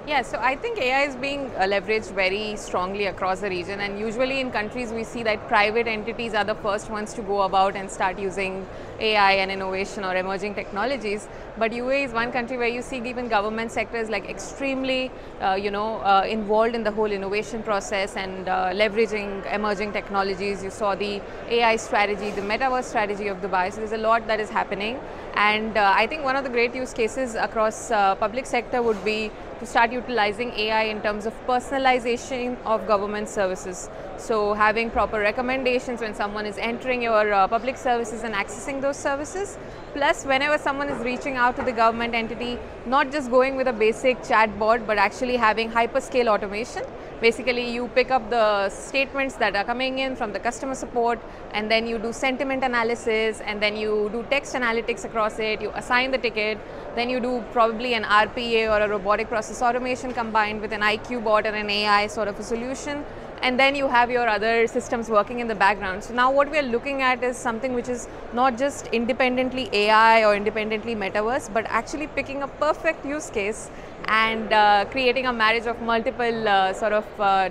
Yeah, so I think AI is being leveraged very strongly across the region, and usually in countries we see that private entities are the first ones to go about and start using AI and innovation or emerging technologies. But UAE is one country where you see even government sector is like extremely, involved in the whole innovation process and leveraging emerging technologies. You saw the AI strategy, the metaverse strategy of Dubai. So there's a lot that is happening, and I think one of the great use cases across public sector would be to start utilizing AI in terms of personalization of government services. So having proper recommendations when someone is entering your public services and accessing those services. Plus, whenever someone is reaching out to the government entity, not just going with a basic chat bot, but actually having hyperscale automation. Basically, you pick up the statements that are coming in from the customer support, and then you do sentiment analysis, and then you do text analytics across it, you assign the ticket, then you do probably an RPA or a robotic process automation combined with an IQ bot and an AI sort of a solution. And then you have your other systems working in the background. So now what we are looking at is something which is not just independently AI or independently metaverse, but actually picking a perfect use case and creating a marriage of multiple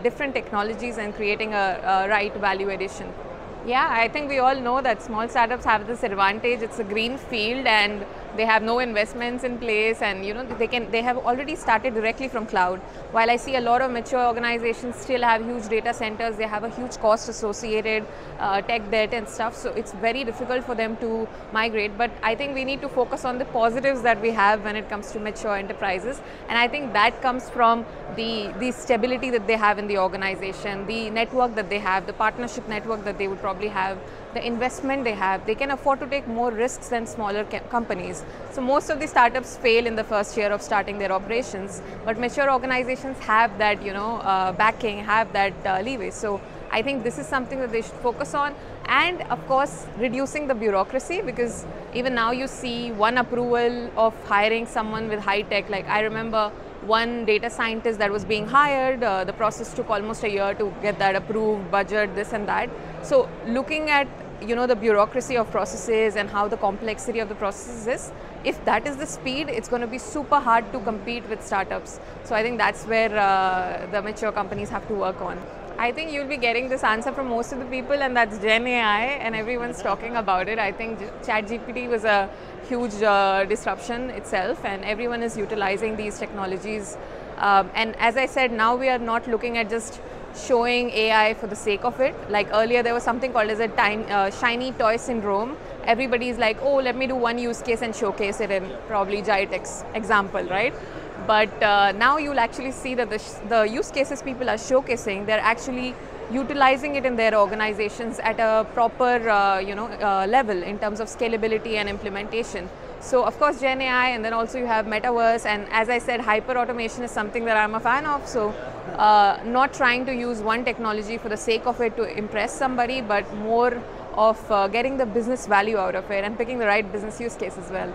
different technologies and creating a right value addition. Yeah, I think we all know that small startups have this advantage. It's a green field and they have no investments in place, and they have already started directly from cloud. While I see a lot of mature organizations still have huge data centers, they have a huge cost associated, tech debt and stuff. So it's very difficult for them to migrate. But I think we need to focus on the positives that we have when it comes to mature enterprises, and I think that comes from the stability that they have in the organization, the network that they have, the partnership network that they would probably have, the investment they have. They can afford to take more risks than smaller companies. So most of the startups fail in the first year of starting their operations, but mature organizations have that backing, have that leeway. So I think this is something that they should focus on, and of course reducing the bureaucracy, because even now you see one approval of hiring someone with high tech. Like I remember one data scientist that was being hired, the process took almost a year to get that approved, budget, this and that. So looking at the bureaucracy of processes and how the complexity of the processes is, if that is the speed, it's going to be super hard to compete with startups. So I think that's where the mature companies have to work on. I think you'll be getting this answer from most of the people, and that's Gen AI, and everyone's talking about it. I think ChatGPT was a huge disruption itself, and everyone is utilizing these technologies. And as I said, now we are not looking at just showing AI for the sake of it. Like earlier, there was something called as a shiny toy syndrome. Everybody's like, oh, let me do one use case and showcase it in probably Gitex example, right? But now you'll actually see that the use cases people are showcasing, they're actually utilizing it in their organizations at a proper level in terms of scalability and implementation. So of course Gen AI, and then also you have metaverse, and as I said, hyper automation is something that I'm a fan of. So not trying to use one technology for the sake of it to impress somebody, but more of getting the business value out of it and picking the right business use case as well.